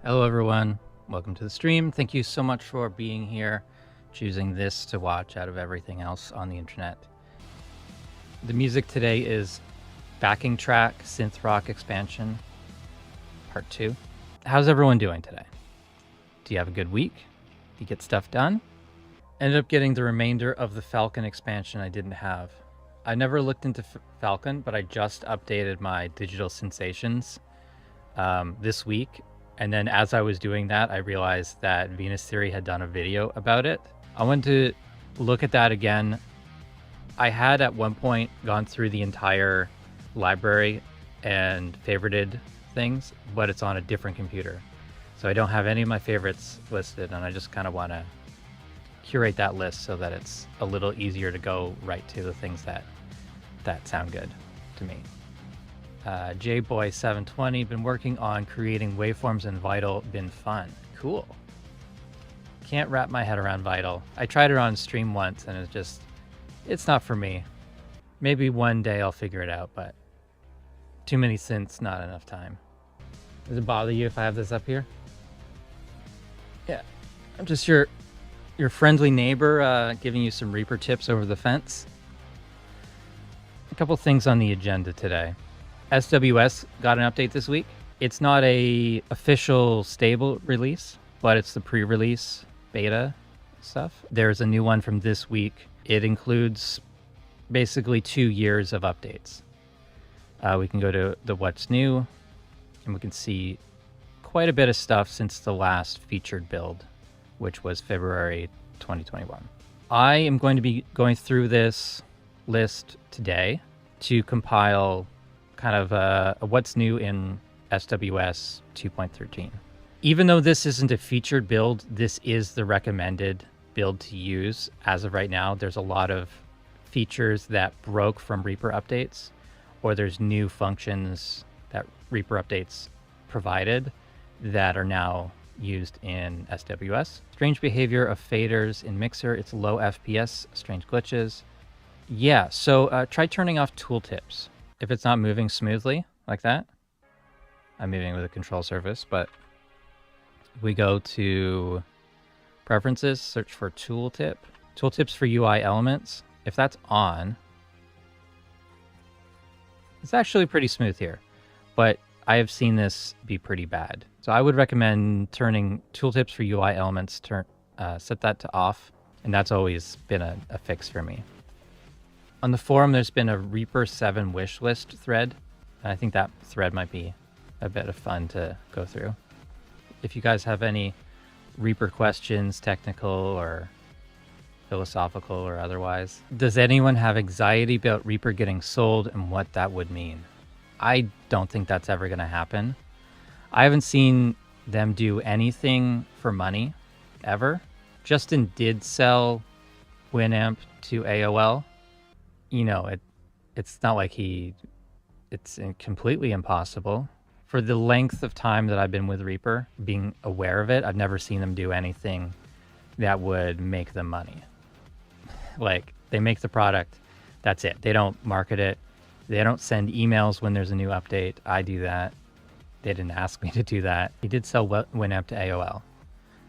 Hello everyone, welcome to the stream. Thank you so much for being here, choosing this to watch out of everything else on the internet. The music today is Backing Track Synth Rock Expansion, Part 2. How's everyone doing today? Do you have a good week? Do you get stuff done? Ended up getting the remainder of the Falcon expansion I didn't have. I never looked into Falcon, but I just updated my Digital Synsations this week. And then as I was doing that, I realized that Venus Theory had done a video about it. I wanted to look at that again. I had at one point gone through the entire library and favorited things, but it's on a different computer. So I don't have any of my favorites listed, and I just kind of want to curate that list so that it's a little easier to go right to the things that sound good to me. JBoy720, been working on creating waveforms in Vital, been fun. Cool. Can't wrap my head around Vital. I tried it on stream once and it's not for me. Maybe one day I'll figure it out, but too many synths, not enough time. Does it bother you if I have this up here? Yeah, I'm just your friendly neighbor giving you some Reaper tips over the fence. A couple things on the agenda today. SWS got an update this week. It's not a official stable release, but it's the pre-release beta stuff. There's a new one from this week. It includes basically 2 years of updates. We can go to the what's new, and we can see quite a bit of stuff since the last featured build, which was February 2021. I am going to be going through this list today to compile kind of a what's new in SWS 2.13. Even though this isn't a featured build, this is the recommended build to use as of right now. There's a lot of features that broke from Reaper updates, or there's new functions that Reaper updates provided that are now used in SWS. Strange behavior of faders in Mixer. It's low FPS, strange glitches. Yeah, so try turning off tooltips. If it's not moving smoothly like that, I'm moving with a control surface, but we go to preferences, search for tooltip, tooltips for UI elements. If that's on, it's actually pretty smooth here, but I have seen this be pretty bad. So I would recommend turning tooltips for UI elements, set that to off, and that's always been a fix for me. On the forum, there's been a Reaper 7 wishlist thread, and I think that thread might be a bit of fun to go through. If you guys have any Reaper questions, technical or philosophical or otherwise. Does anyone have anxiety about Reaper getting sold and what that would mean? I don't think that's ever going to happen. I haven't seen them do anything for money, ever. Justin did sell Winamp to AOL. You know, it's not like it's completely impossible. For the length of time that I've been with Reaper, being aware of it, I've never seen them do anything that would make them money. Like, they make the product, that's it. They don't market it. They don't send emails when there's a new update. I do that. They didn't ask me to do that. He did sell Winamp to AOL.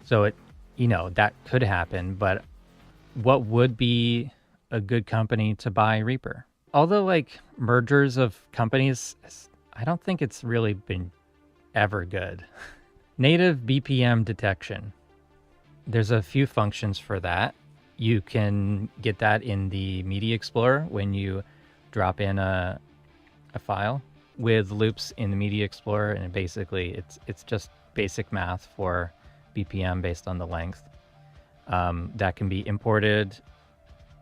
So that could happen, but what would be a good company to buy Reaper? Although, like, mergers of companies, I don't think it's really been ever good. Native BPM detection. There's a few functions for that. You can get that in the MIDI Explorer when you drop in a file with loops in the MIDI Explorer, and basically it's just basic math for BPM based on the length. That can be imported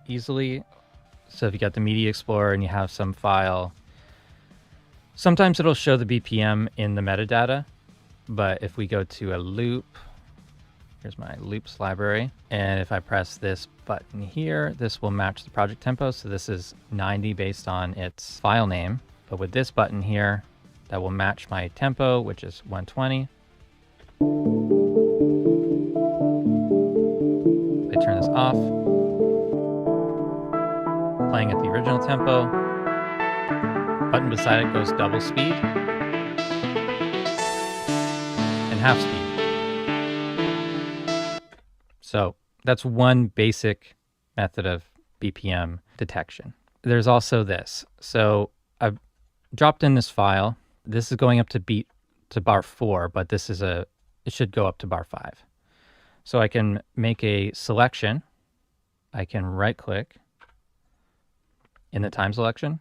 easily. So if you got the MIDI Explorer and you have some file, sometimes it'll show the BPM in the metadata, but if we go to a loop, here's my loops library, and if I press this button here, this will match the project tempo. So this is 90 based on its file name, but with this button here, that will match my tempo, which is 120. I turn this off, playing at the original tempo. Button beside it goes double speed and half speed. So that's one basic method of BPM detection. There's also this. So I've dropped in this file. This is going up to bar 4, but it should go up to bar 5. So I can make a selection. I can right click in the time selection,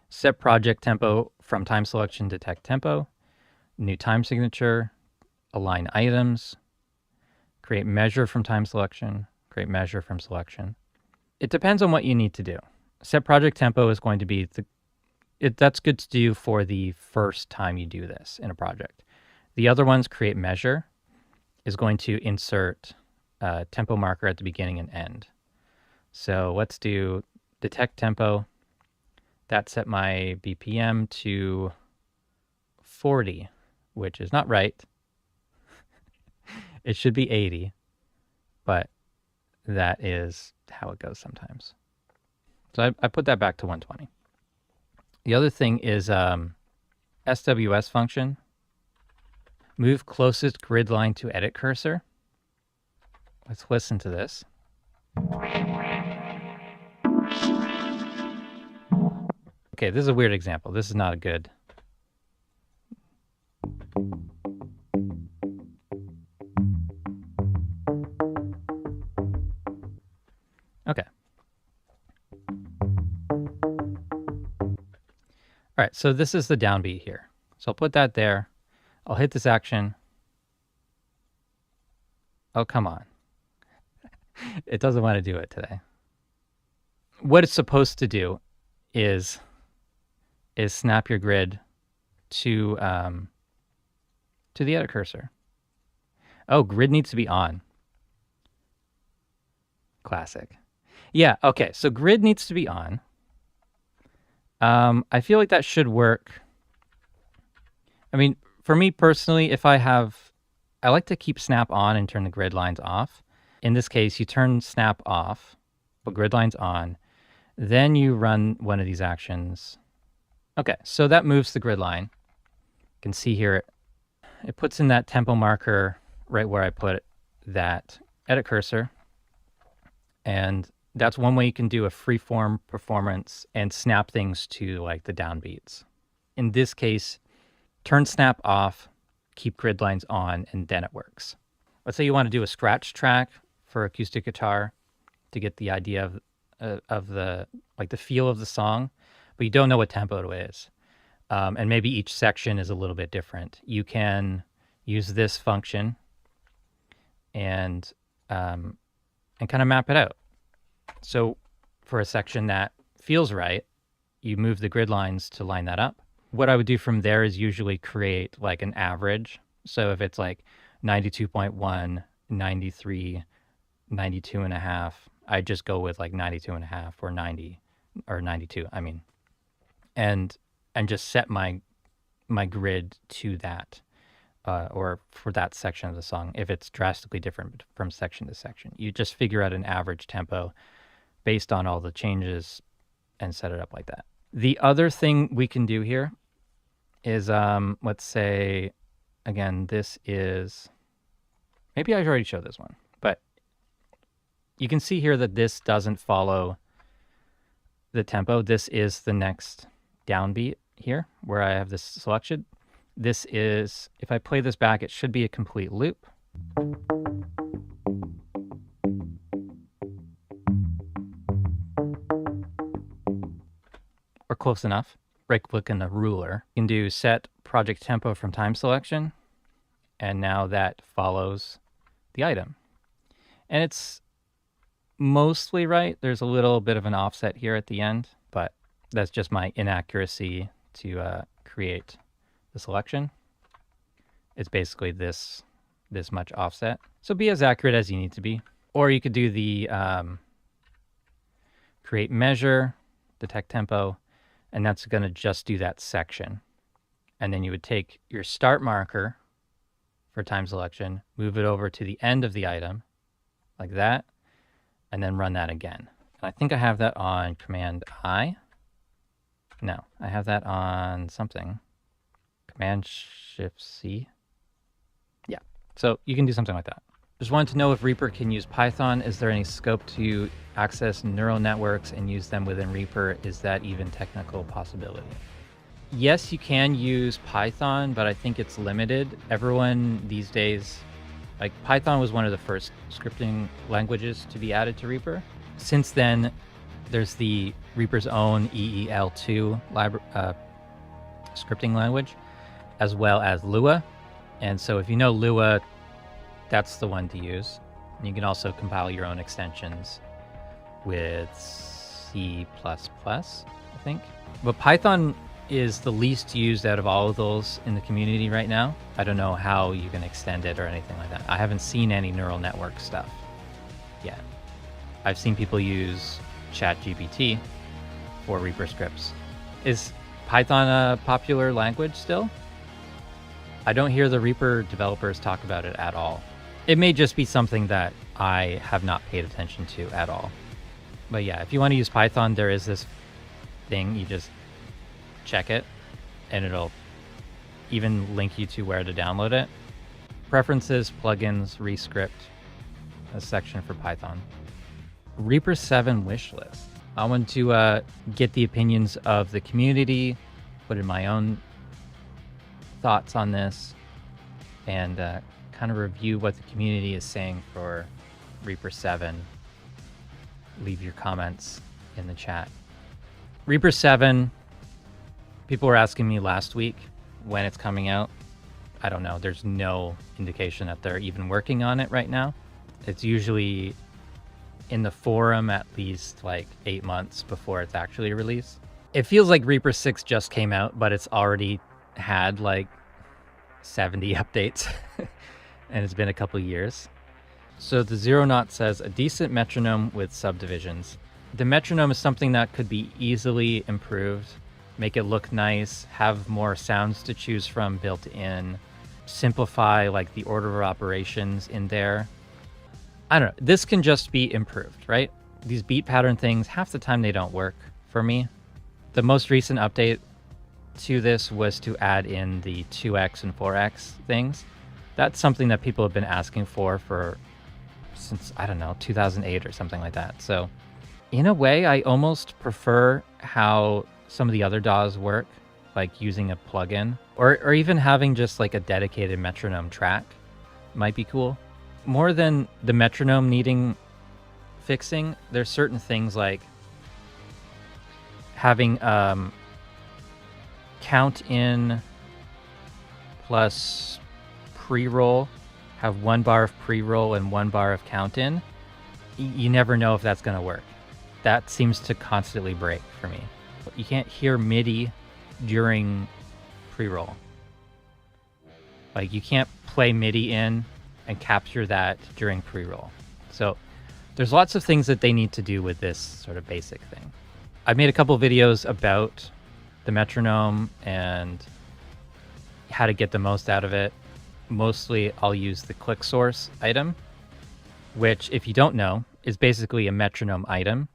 set project tempo from time selection, detect tempo, new time signature, align items, create measure from time selection, create measure from selection. It depends on what you need to do. Set project tempo is going to be that's good to do for the first time you do this in a project. The other ones, create measure, is going to insert a tempo marker at the beginning and end. So let's do detect tempo. That set my BPM to 40, which is not right. It should be 80, but that is how it goes sometimes. So I put that back to 120. The other thing is SWS function. Move closest grid line to edit cursor. Let's listen to this. Okay, this is a weird example. This is not a good. Okay. All right, so this is the downbeat here. So I'll put that there. I'll hit this action. Oh, come on. It doesn't want to do it today. What it's supposed to do is snap your grid to the edit cursor. Oh, grid needs to be on. Classic. Yeah, okay, so grid needs to be on. I feel like that should work. I mean, for me personally, I like to keep snap on and turn the grid lines off. In this case, you turn snap off, but grid lines on. Then you run one of these actions. Okay, so that moves the grid line. You can see here, it puts in that tempo marker right where I put that edit cursor. And that's one way you can do a freeform performance and snap things to like the downbeats. In this case, turn snap off, keep grid lines on, and then it works. Let's say you want to do a scratch track for acoustic guitar to get the idea of the feel of the song, but you don't know what tempo it is. And maybe each section is a little bit different. You can use this function and kind of map it out. So for a section that feels right, you move the grid lines to line that up. What I would do from there is usually create like an average. So if it's like 92.1, 93, 92 and a half, I just go with like 92 and a half or 90 or 92, I mean, and just set my grid to that, or for that section of the song. If it's drastically different from section to section, you just figure out an average tempo based on all the changes and set it up like that. The other thing we can do here is, let's say, again, this is, maybe I already showed this one, but you can see here that this doesn't follow the tempo. This is the next downbeat here where I have this selection. This is, if I play this back, it should be a complete loop. Or close enough. Right click in the ruler. You can do set project tempo from time selection. And now that follows the item. And it's mostly right. There's a little bit of an offset here at the end, but that's just my inaccuracy to create the selection. It's basically this much offset. So be as accurate as you need to be. Or you could do the create measure, detect tempo, and that's going to just do that section. And then you would take your start marker for time selection, move it over to the end of the item, like that, and then run that again. And I think I have that on Command I. No, I have that on something. Command Shift C. Yeah, so you can do something like that. Just wanted to know if Reaper can use Python. Is there any scope to access neural networks and use them within Reaper? Is that even technical possibility? Yes, you can use Python, but I think it's limited. Everyone these days, like Python was one of the first scripting languages to be added to Reaper. Since then, there's the Reaper's own EEL2 scripting language, as well as Lua. And so if you know Lua, that's the one to use. And you can also compile your own extensions with C++, I think. But Python is the least used out of all of those in the community right now. I don't know how you can extend it or anything like that. I haven't seen any neural network stuff yet. I've seen people use ChatGPT for Reaper scripts. Is Python a popular language still? I don't hear the Reaper developers talk about it at all. It may just be something that I have not paid attention to at all. But yeah, if you want to use Python, there is this thing, you just check it and it'll even link you to where to download it. Preferences, plugins, rescript, a section for Python. Reaper 7 wishlist. I want to get the opinions of the community, put in my own thoughts on this, and kind of review what the community is saying for Reaper 7. Leave your comments in the chat. Reaper 7, people were asking me last week when it's coming out. I don't know. There's no indication that they're even working on it right now. It's usually in the forum at least like 8 months before it's actually released. It feels like Reaper 6 just came out, but it's already had like 70 updates and it's been a couple years. So the Zero Knot says a decent metronome with subdivisions. The metronome is something that could be easily improved, make it look nice, have more sounds to choose from built in, simplify like the order of operations in there. I don't know. This can just be improved, right? These beat pattern things, half the time they don't work for me. The most recent update to this was to add in the 2x and 4x things. That's something that people have been asking for since, I don't know, 2008 or something like that. So in a way, I almost prefer how some of the other DAWs work, like using a plugin or even having just like a dedicated metronome track might be cool. More than the metronome needing fixing, there's certain things like having count in plus pre-roll, have 1 bar of pre-roll and 1 bar of count in. You never know if that's going to work. That seems to constantly break for me. You can't hear MIDI during pre-roll. Like you can't play MIDI in and capture that during pre-roll. So there's lots of things that they need to do with this sort of basic thing. I've made a couple videos about the metronome and how to get the most out of it. Mostly I'll use the click source item, which if you don't know is basically a metronome item.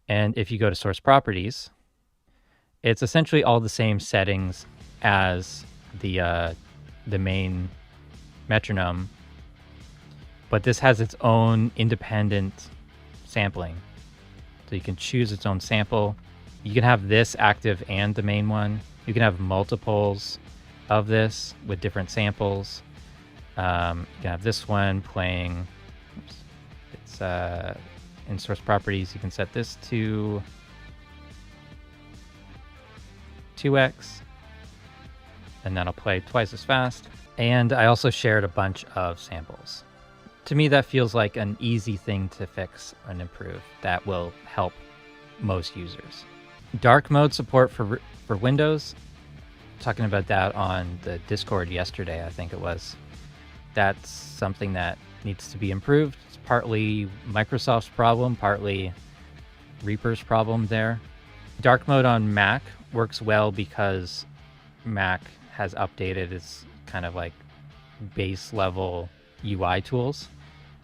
And if you go to source properties, it's essentially all the same settings as the main metronome, but this has its own independent sampling. So you can choose its own sample. You can have this active and the main one. You can have multiples of this with different samples. You can have this one playing. Oops, it's in source properties. You can set this to 2x, and that'll play twice as fast. And I also shared a bunch of samples. To me, that feels like an easy thing to fix and improve that will help most users. Dark mode support for Windows. Talking about that on the Discord yesterday, I think it was. That's something that needs to be improved. It's partly Microsoft's problem, partly Reaper's problem there. Dark mode on Mac works well because Mac has updated its kind of like base level UI tools,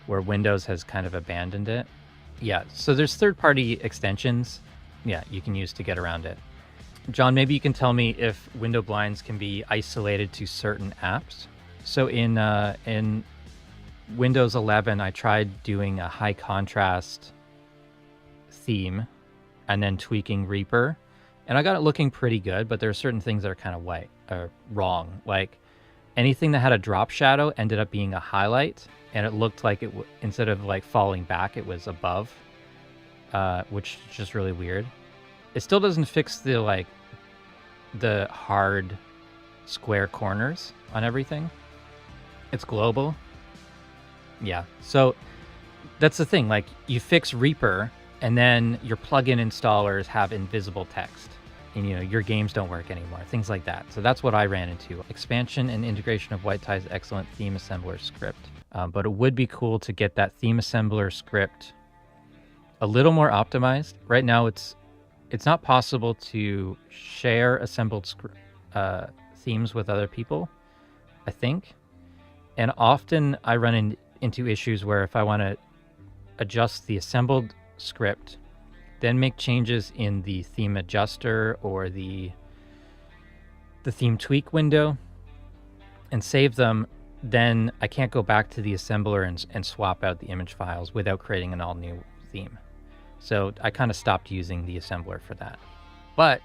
where Windows has kind of abandoned it. Yeah, so there's third-party extensions, yeah, you can use to get around it. John, maybe you can tell me if window blinds can be isolated to certain apps. So in Windows 11, I tried doing a high contrast theme and then tweaking Reaper, and I got it looking pretty good, but there are certain things that are kind of wrong. Like anything that had a drop shadow ended up being a highlight, and it looked like instead of like falling back, it was above, which is just really weird. It still doesn't fix the hard square corners on everything. It's global. Yeah, so that's the thing. Like, you fix Reaper, and then your plugin installers have invisible text, and your games don't work anymore. Things like that. So that's what I ran into. Expansion and integration of WhiteTie's excellent theme assembler script. But it would be cool to get that theme assembler script a little more optimized. Right now, it's not possible to share assembled themes with other people, I think. And often I run into issues where if I want to adjust the assembled script, then make changes in the theme adjuster or the theme tweak window and save them, then I can't go back to the assembler and swap out the image files without creating an all new theme. So I kind of stopped using the assembler for that. But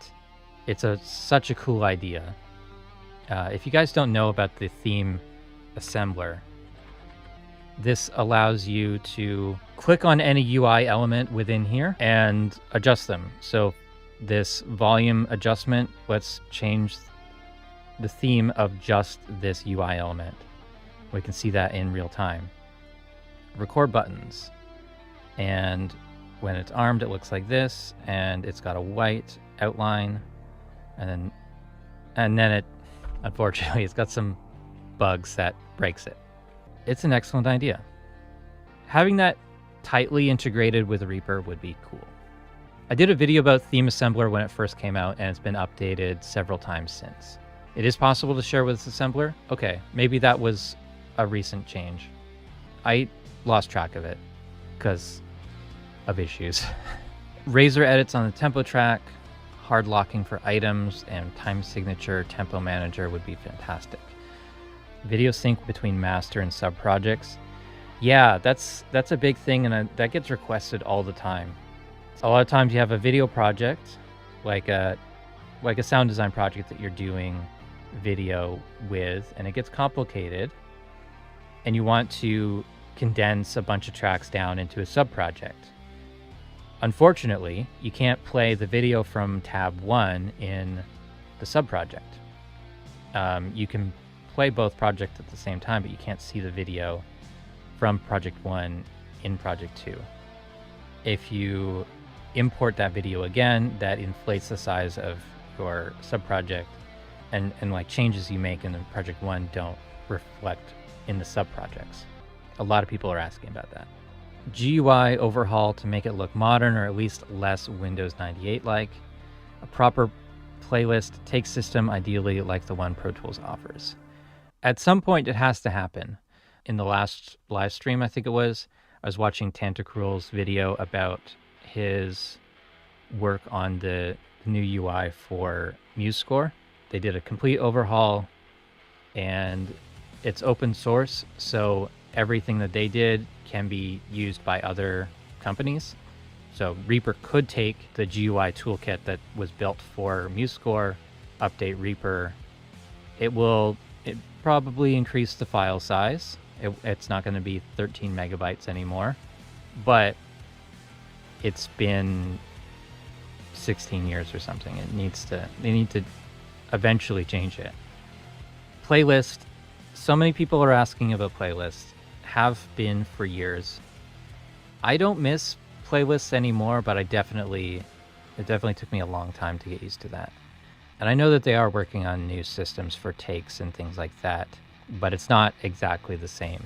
it's such a cool idea. If you guys don't know about the theme assembler, this allows you to click on any UI element within here and adjust them. So this volume adjustment, let's change the theme of just this UI element. We can see that in real time. Record buttons. And when it's armed, it looks like this, and it's got a white outline. And then it, unfortunately, it's got some bugs that breaks it. It's an excellent idea. Having that tightly integrated with Reaper would be cool. I did a video about Theme Assembler when it first came out, and it's been updated several times since. It is possible to share with Assembler? Okay, maybe that was a recent change. I lost track of it because of issues. Razor edits on the tempo track, hard locking for items, and time signature tempo manager would be fantastic. Video sync between master and sub projects. Yeah, that's a big thing, and that gets requested all the time. A lot of times you have a video project, like a sound design project that you're doing video with, and it gets complicated, and you want to condense a bunch of tracks down into a sub project. Unfortunately, you can't play the video from tab 1 in the sub project. You can play both projects at the same time, but you can't see the video from project 1 in project 2. If you import that video again, that inflates the size of your sub project, and like changes you make in the project 1 don't reflect in the sub projects. A lot of people are asking about that. GUI overhaul to make it look modern, or at least less Windows 98 like. A proper playlist take system, ideally like the one Pro Tools offers. At some point, it has to happen. In the last live stream, I think it was, I was watching Tantacruel's video about his work on the new UI for MuseScore. They did a complete overhaul, and it's open source, so everything that they did can be used by other companies. So Reaper could take the GUI toolkit that was built for MuseScore, update Reaper. It probably increase the file size. It's not going to be 13 megabytes anymore, but it's been 16 years or something. They need to eventually change it. Playlist. So many people are asking about playlists. Have been for years. I don't miss playlists anymore, but it definitely took me a long time to get used to that. And I know that they are working on new systems for takes and things like that, but it's not exactly the same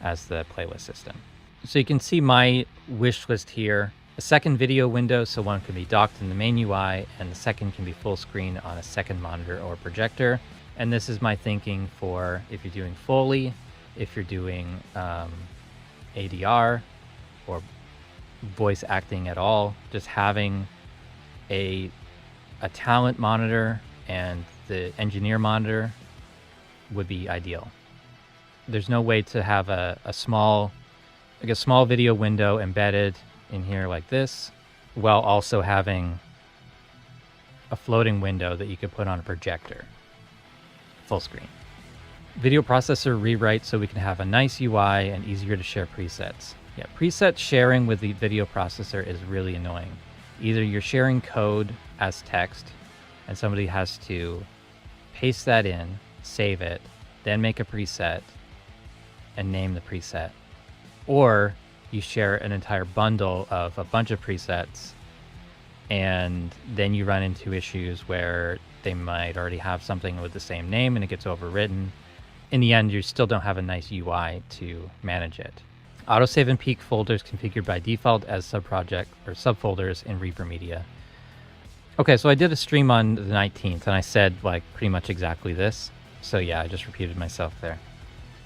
as the playlist system. So you can see my wish list here. A second video window, so one can be docked in the main UI, and the second can be full screen on a second monitor or projector. And this is my thinking for if you're doing Foley, if you're doing ADR or voice acting at all, just having a talent monitor and the engineer monitor would be ideal. there's no way to have a small video window embedded in here like this, while also having a floating window that you could put on a projector, full screen. Video processor rewrite so we can have a nice UI and easier to share presets. Yeah, preset sharing with the video processor is really annoying. Either you're sharing code as text and somebody has to paste that in, save it, then make a preset and name the preset, or you share an entire bundle of a bunch of presets and then you run into issues where they might already have something with the same name and it gets overwritten. In the end, you still don't have a nice UI to manage it. Autosave and peak folders configured by default as subproject or subfolders in Reaper Media. Okay, so I did a stream on the 19th and I said like pretty much exactly this. So yeah, I just repeated myself there.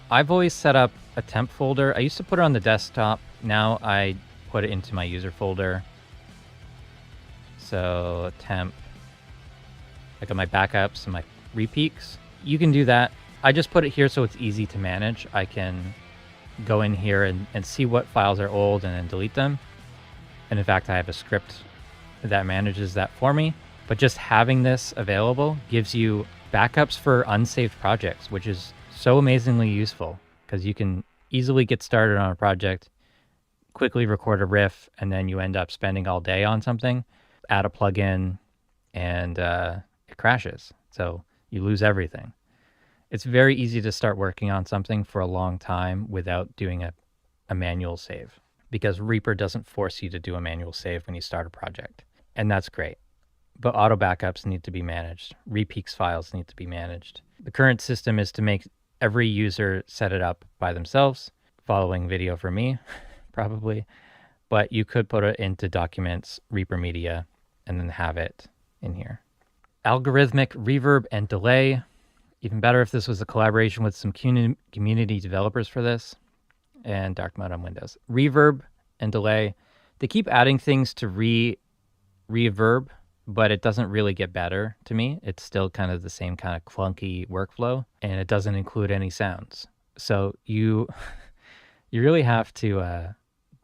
I've always set up a temp folder. I used to put it on the desktop. Now I put it into my user folder. So temp, I got my backups and my repeaks. You can do that. I just put it here so it's easy to manage. I can go in here and see what files are old and then delete them. And in fact, I have a script that manages that for me. But just having this available gives you backups for unsaved projects, which is so amazingly useful because you can easily get started on a project, quickly record a riff, and then you end up spending all day on something, add a plugin, and it crashes. So you lose everything. It's very easy to start working on something for a long time without doing a manual save, because Reaper doesn't force you to do a manual save when you start a project. And that's great. But auto backups need to be managed. Repeaks files need to be managed. The current system is to make every user set it up by themselves, following video from me, probably. But you could put it into documents, Reaper Media, and then have it in here. Algorithmic reverb and delay. Even better if this was a collaboration with some community developers for this, and dark mode on Windows. Reverb and delay. They keep adding things to reverb, but it doesn't really get better to me. It's still kind of the same kind of clunky workflow, and it doesn't include any sounds. So you really have to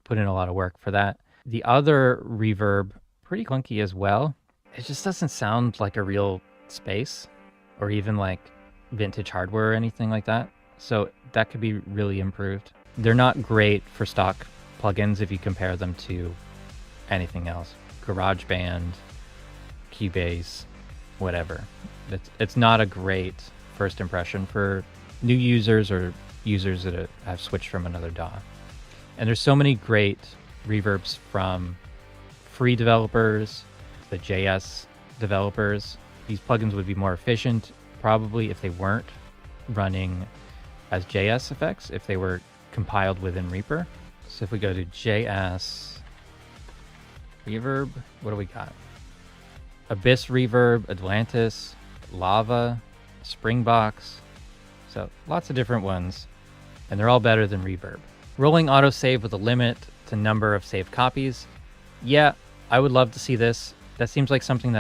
put in a lot of work for that. The other reverb, pretty clunky as well. It just doesn't sound like a real space or even like vintage hardware or anything like that. So that could be really improved. They're not great for stock plugins if you compare them to anything else. GarageBand, Cubase, whatever. It's not a great first impression for new users or users that have switched from another DAW. And there's so many great reverbs from free developers, the JS developers. These plugins would be more efficient probably if they weren't running as JS effects, if they were compiled within Reaper. So if we go to JS reverb, what do we got? Abyss reverb, Atlantis, Lava, Springbox. So lots of different ones, and they're all better than reverb. Rolling autosave with a limit to number of saved copies. Yeah, I would love to see this. That seems like something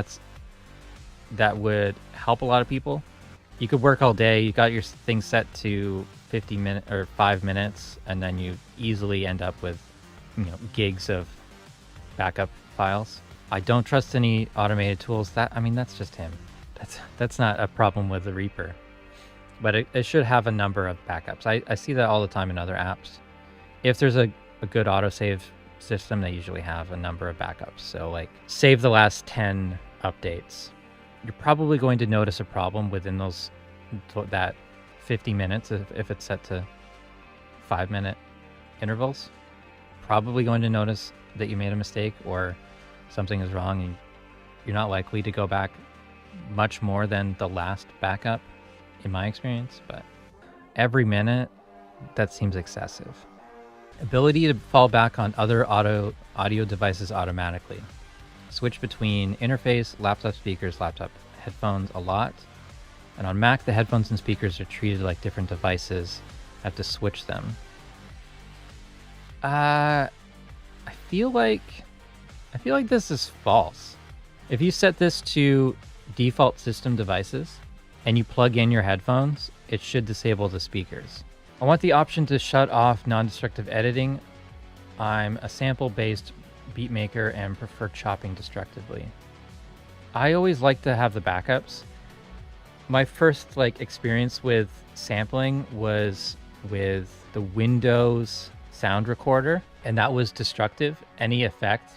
that would help a lot of people. You could work all day. You got your thing set to 50 minutes or 5 minutes, and then you easily end up with, gigs of backup files. I don't trust any automated tools. That's just him. That's not a problem with the Reaper, but it should have a number of backups. I see that all the time in other apps. If there's a good autosave system, they usually have a number of backups. So like save the last 10 updates. You're probably going to notice a problem within that 50 minutes if it's set to 5-minute intervals. Probably going to notice that you made a mistake or something is wrong, and you're not likely to go back much more than the last backup, in my experience. But every minute, that seems excessive. Ability to fall back on other audio devices automatically. Switch between interface, laptop speakers, laptop headphones a lot. And on Mac, the headphones and speakers are treated like different devices. I have to switch them. I feel like this is false. If you set this to default system devices and you plug in your headphones, it should disable the speakers. I want the option to shut off non-destructive editing. I'm a sample-based beat maker and prefer chopping destructively. I always like to have the backups. My first experience with sampling was with the Windows sound recorder, and that was destructive. Any effect,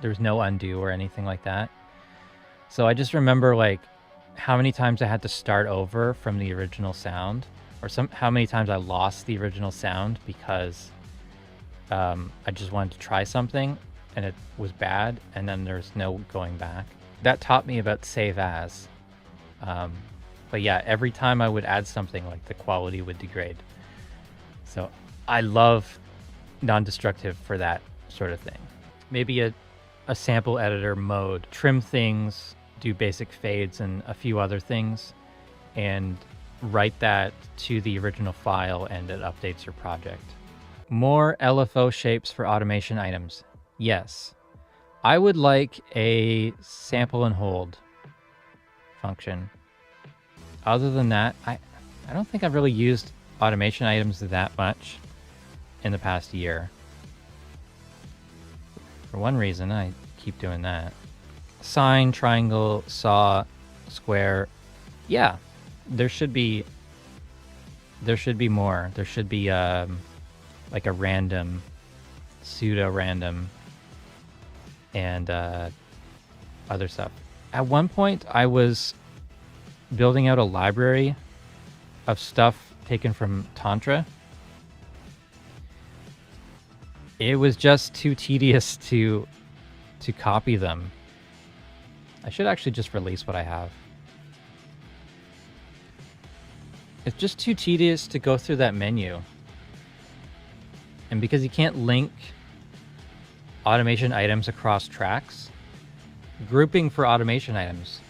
there's no undo or anything like that. So I just remember how many times I had to start over from the original sound, or how many times I lost the original sound because I just wanted to try something and it was bad, and then there's no going back. That taught me about save as. But yeah, every time I would add something, the quality would degrade. So I love non-destructive for that sort of thing. Maybe a sample editor mode, trim things, do basic fades and a few other things, and write that to the original file, and it updates your project. More LFO shapes for automation items. Yes. I would like a sample and hold function. Other than that, I don't think I've really used automation items that much in the past year. For one reason, I keep doing that. Sine, triangle, saw, square. Yeah, there should be more. There should be like a random, pseudo-random, and other stuff. At one point, I was building out a library of stuff taken from Tantra. It was just too tedious to copy them. I should actually just release what I have. It's just too tedious to go through that menu. And because you can't link automation items across tracks, grouping for automation items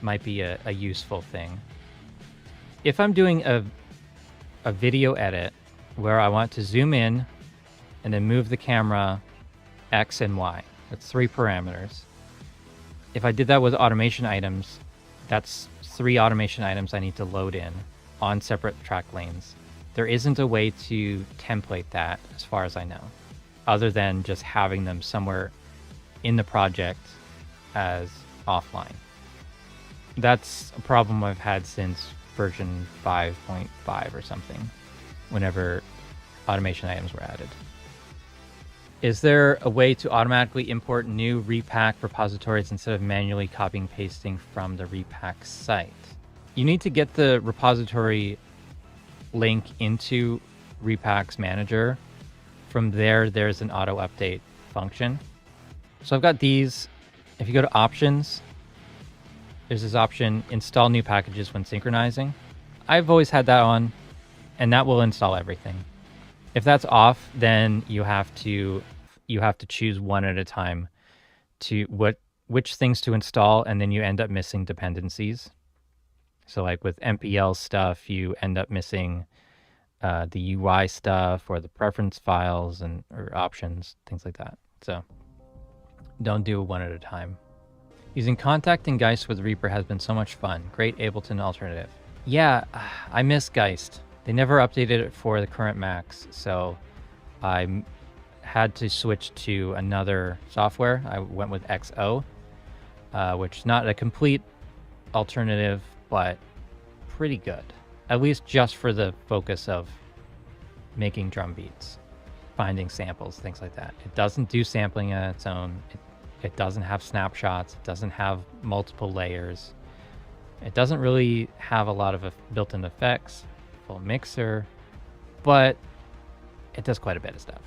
might be a useful thing. If I'm doing a video edit where I want to zoom in and then move the camera X and Y, that's 3 parameters. If I did that with automation items, that's 3 automation items I need to load in on separate track lanes. There isn't a way to template that as far as I know, other than just having them somewhere in the project as offline. That's a problem I've had since version 5.5 or something, whenever automation items were added. Is there a way to automatically import new repack repositories instead of manually copying and pasting from the repack site? You need to get the repository link into Repack's manager. From there, there's an auto update function. So I've got these. If you go to options, there's this option, install new packages when synchronizing. I've always had that on, and that will install everything. If that's off, then you have to choose one at a time to which things to install, and then you end up missing dependencies. So like with MPL stuff, you end up missing the UI stuff or the preference files or options, things like that. So don't do it one at a time. Using Contact and Geist with Reaper has been so much fun. Great Ableton alternative. Yeah, I miss Geist. They never updated it for the current Macs, so I had to switch to another software. I went with XO, which is not a complete alternative, but pretty good. At least just for the focus of making drum beats, finding samples, things like that. It doesn't do sampling on its own. It doesn't have snapshots. It doesn't have multiple layers. It doesn't really have a lot of built-in effects, full mixer, but it does quite a bit of stuff.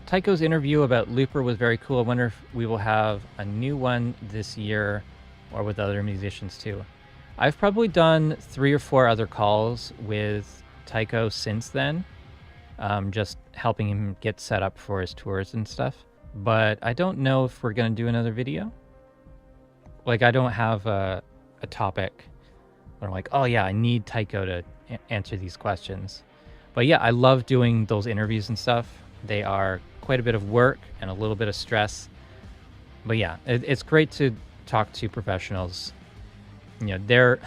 Tycho's interview about Looper was very cool. I wonder if we will have a new one this year or with other musicians too. I've probably done 3 or 4 other calls with Tycho since then, just helping him get set up for his tours and stuff. But I don't know if we're going to do another video. Like, I don't have a topic where I'm like, oh yeah, I need Tycho to answer these questions. But yeah, I love doing those interviews and stuff. They are quite a bit of work and a little bit of stress. But yeah, it's great to talk to professionals. You know,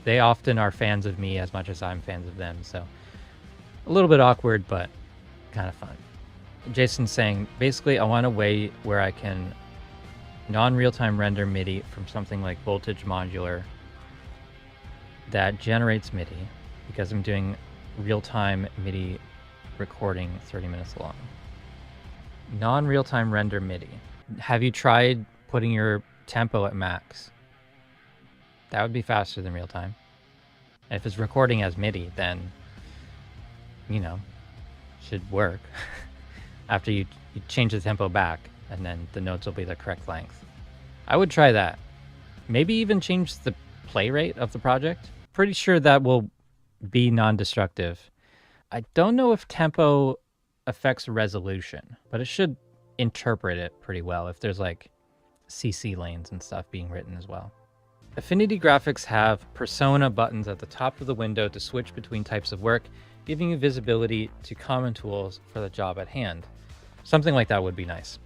they often are fans of me as much as I'm fans of them. So A little bit awkward, but kind of fun. Jason's saying, basically, I want a way where I can non-real-time render MIDI from something like Voltage Modular that generates MIDI, because I'm doing real-time MIDI recording 30 minutes long. Non-real-time render MIDI. Have you tried putting your tempo at max? That would be faster than real-time. And if it's recording as MIDI, then, you know, should work. After you change the tempo back, and then the notes will be the correct length. I would try that. Maybe even change the play rate of the project. Pretty sure that will be non-destructive. I don't know if tempo affects resolution, but it should interpret it pretty well if there's like CC lanes and stuff being written as well. Affinity graphics have persona buttons at the top of the window to switch between types of work, giving you visibility to common tools for the job at hand. Something like that would be nice.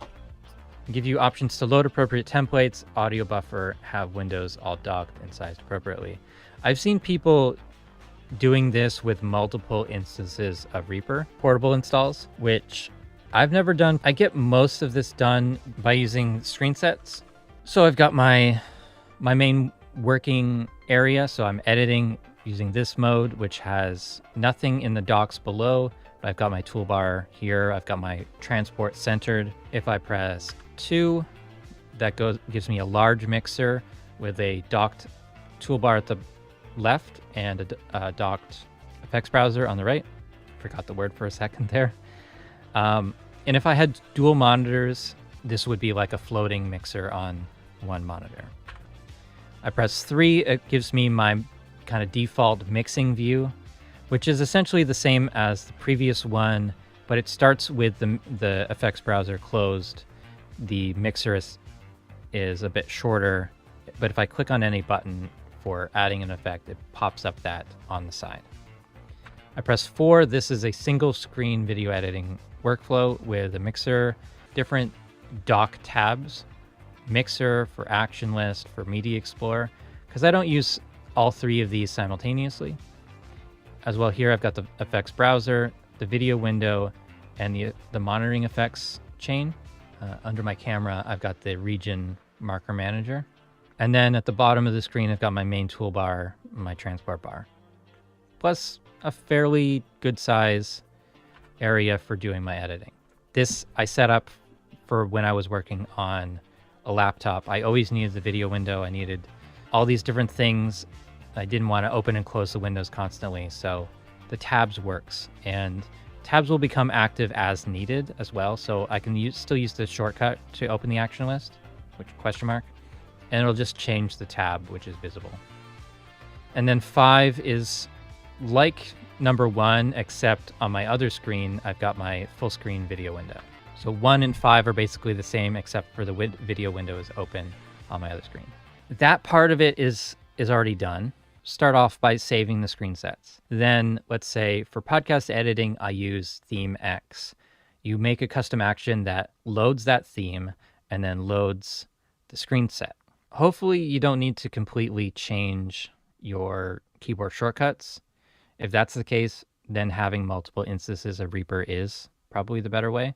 Give you options to load appropriate templates, audio buffer, have windows all docked and sized appropriately. I've seen people doing this with multiple instances of Reaper portable installs, which I've never done. I get most of this done by using screensets. So I've got my main working area, so I'm editing using this mode, which has nothing in the docks below. But I've got my toolbar here. I've got my transport centered. If I press 2, that gives me a large mixer with a docked toolbar at the left and a docked effects browser on the right. Forgot the word for a second there. And if I had dual monitors, this would be like a floating mixer on one monitor. I press 3, it gives me my kind of default mixing view, which is essentially the same as the previous one, but it starts with the effects browser closed. The mixer is a bit shorter, but if I click on any button for adding an effect, it pops up that on the side. I press 4. This is a single screen video editing workflow with a mixer, different dock tabs, mixer for action list, for media explorer, because I don't use all 3 of these simultaneously. As well, here I've got the effects browser, the video window, and the monitoring effects chain. Under my camera, I've got the region marker manager. And then at the bottom of the screen, I've got my main toolbar, my transport bar, plus a fairly good size area for doing my editing. This I set up for when I was working on a laptop. I always needed the video window. I needed all these different things. I didn't want to open and close the windows constantly, so the tabs works, and tabs will become active as needed as well. So I can still use the shortcut to open the action list, which question mark, and it'll just change the tab, which is visible. And then 5 is like number 1, except on my other screen, I've got my full screen video window. So 1 and 5 are basically the same, except for the video window is open on my other screen. That part of it is already done. Start off by saving the screen sets. Then let's say for podcast editing, I use theme X. You make a custom action that loads that theme and then loads the screen set. Hopefully you don't need to completely change your keyboard shortcuts. If that's the case, then having multiple instances of Reaper is probably the better way.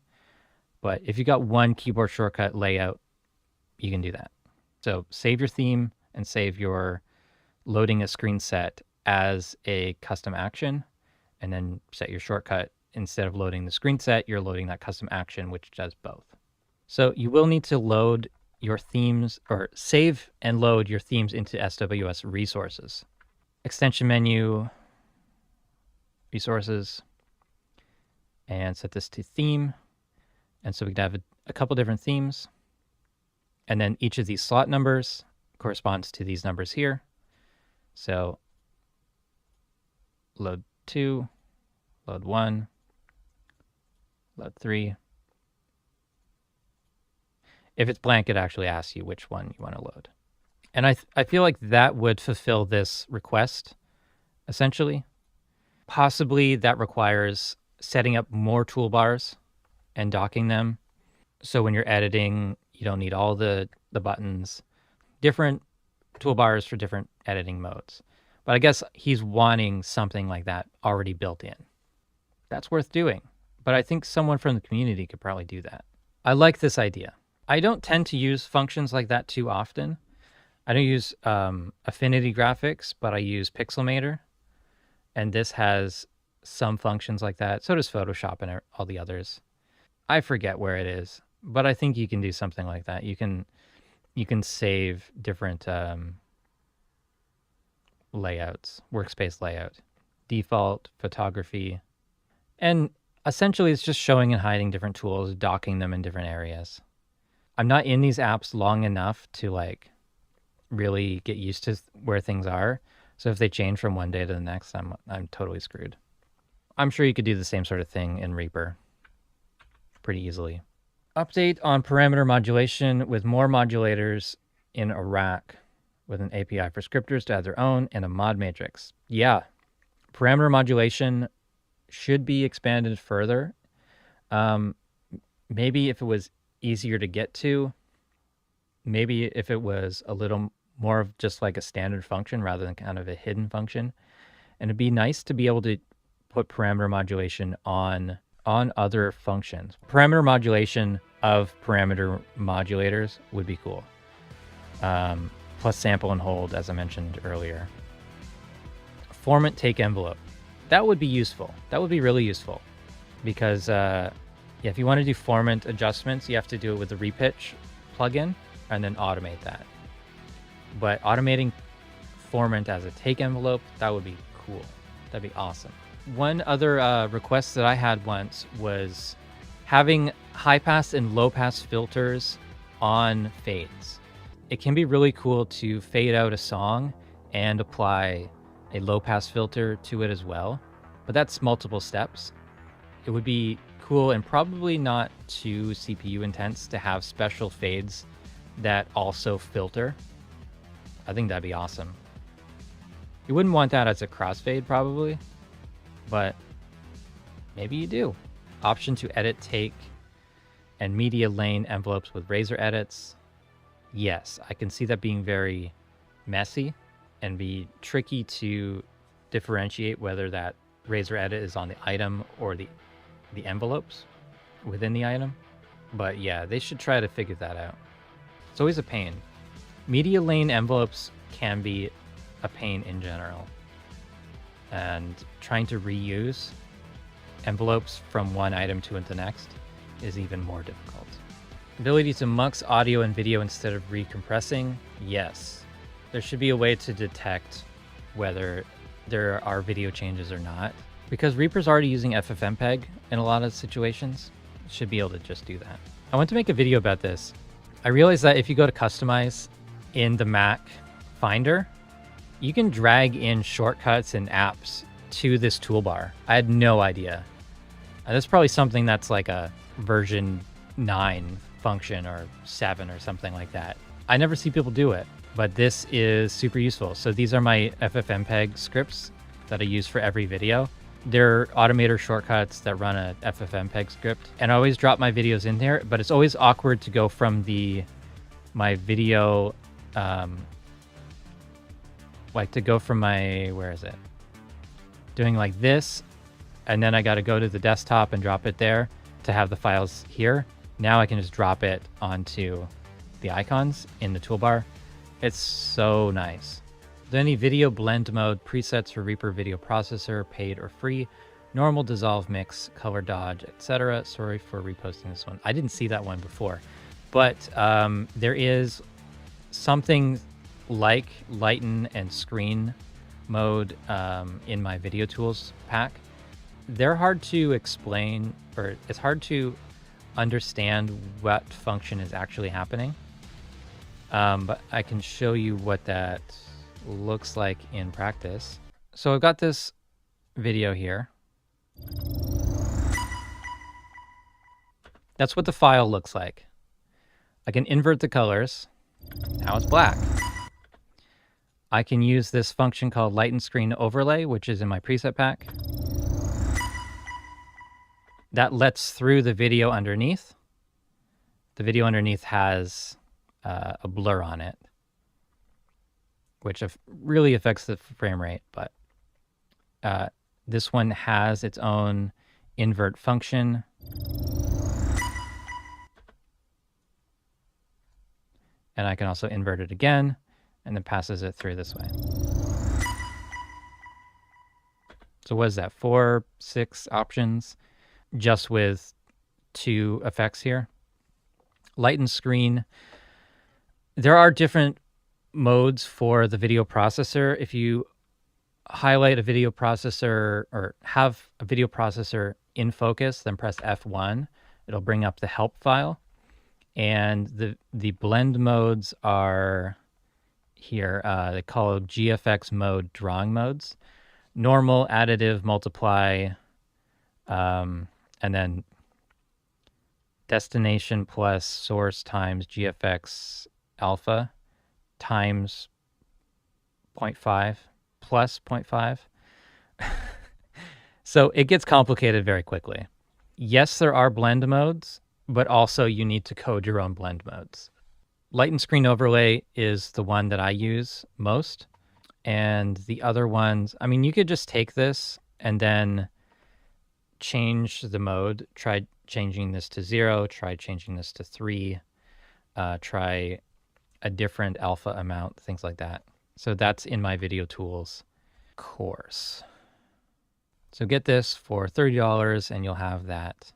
But if you got one keyboard shortcut layout, you can do that. So save your theme and save your loading a screen set as a custom action, and then set your shortcut. Instead of loading the screen set, you're loading that custom action, which does both. So you will need to load your themes, or save and load your themes into SWS resources. Extension menu, resources, and set this to theme. And so we can have a couple different themes. And then each of these slot numbers corresponds to these numbers here. So load 2, load 1, load 3. If it's blank, it actually asks you which one you want to load. And I feel like that would fulfill this request, essentially. Possibly that requires setting up more toolbars and docking them. So when you're editing, you don't need all the buttons. Different toolbars for different editing modes. But I guess he's wanting something like that already built in. that's worth doing. But I think someone from the community could probably do that. I like this idea. I don't tend to use functions like that too often. I don't use affinity graphics, but I use Pixelmator. And this has some functions like that. So does Photoshop and all the others. I forget where it is, but I think you can do something like that. You can save different layouts, workspace layout, default, photography, and essentially it's just showing and hiding different tools, docking them in different areas. I'm not in these apps long enough to like really get used to where things are. So if they change from one day to the next, I'm totally screwed. I'm sure you could do the same sort of thing in Reaper pretty easily. Update on parameter modulation with more modulators in a rack with an API for scripters to add their own and a mod matrix. Yeah, parameter modulation should be expanded further. Maybe if it was easier to get to, maybe if it was a little more of just like a standard function rather than kind of a hidden function. And it'd be nice to be able to put parameter modulation on other functions. Parameter modulation of parameter modulators would be cool. Plus sample and hold, as I mentioned earlier. Formant take envelope. That would be useful. That would be really useful because if you want to do formant adjustments, you have to do it with the repitch plugin and then automate that. But automating formant as a take envelope, that would be cool. That'd be awesome. One other request that I had once was having high pass and low pass filters on fades. It can be really cool to fade out a song and apply a low pass filter to it as well, but that's multiple steps. It would be cool and probably not too CPU intense to have special fades that also filter. I think that'd be awesome. You wouldn't want that as a crossfade probably, but maybe you do. Option to edit take and media lane envelopes with razor edits. Yes, I can see that being very messy and be tricky to differentiate whether that razor edit is on the item or the envelopes within the item. But yeah, they should try to figure that out. It's always a pain. Media lane envelopes can be a pain in general. And trying to reuse envelopes from one item to the next is even more difficult. Ability to mux audio and video instead of recompressing. Yes. There should be a way to detect whether there are video changes or not. Because Reaper's already using FFmpeg in a lot of situations, it should be able to just do that. I want to make a video about this. I realized that if you go to customize in the Mac Finder, you can drag in shortcuts and apps to this toolbar. I had no idea. And that's probably something that's like a version 9 function or 7 or something like that. I never see people do it, but this is super useful. So these are my FFmpeg scripts that I use for every video. They're automator shortcuts that run a FFmpeg script. And I always drop my videos in there, but it's always awkward to go from my video, like to go from my, where is it? Doing like this, and then I got to go to the desktop and drop it there to have the files here. Now I can just drop it onto the icons in the toolbar. It's so nice. Then any video blend mode, presets for Reaper video processor, paid or free, normal dissolve mix, color dodge, etc. Sorry for reposting this one. I didn't see that one before, but there is something like lighten and screen mode in my video tools pack. They're hard to explain, or it's hard to understand what function is actually happening. But I can show you what that looks like in practice. So I've got this video here. That's what the file looks like. I can invert the colors. Now it's black. I can use this function called lighten screen overlay, which is in my preset pack. That lets through the video underneath. The video underneath has a blur on it, which really affects the frame rate, but this one has its own invert function. And I can also invert it again, and then passes it through this way. So what is that, 4, 6 options, just with 2 effects here? Light and screen. There are different modes for the video processor. If you highlight a video processor or have a video processor in focus, then press F1. It'll bring up the help file. And the blend modes are here. They call GFX mode drawing modes. Normal, additive, multiply, and then destination plus source times GFX alpha times 0.5 plus 0.5. So it gets complicated very quickly. Yes, there are blend modes, but also you need to code your own blend modes. Light and screen overlay is the one that I use most. And the other ones, I mean, you could just take this and then change the mode. Try changing this to 0, try changing this to 3, try a different alpha amount, things like that. So that's in my video tools course. So get this for $30 and you'll have that.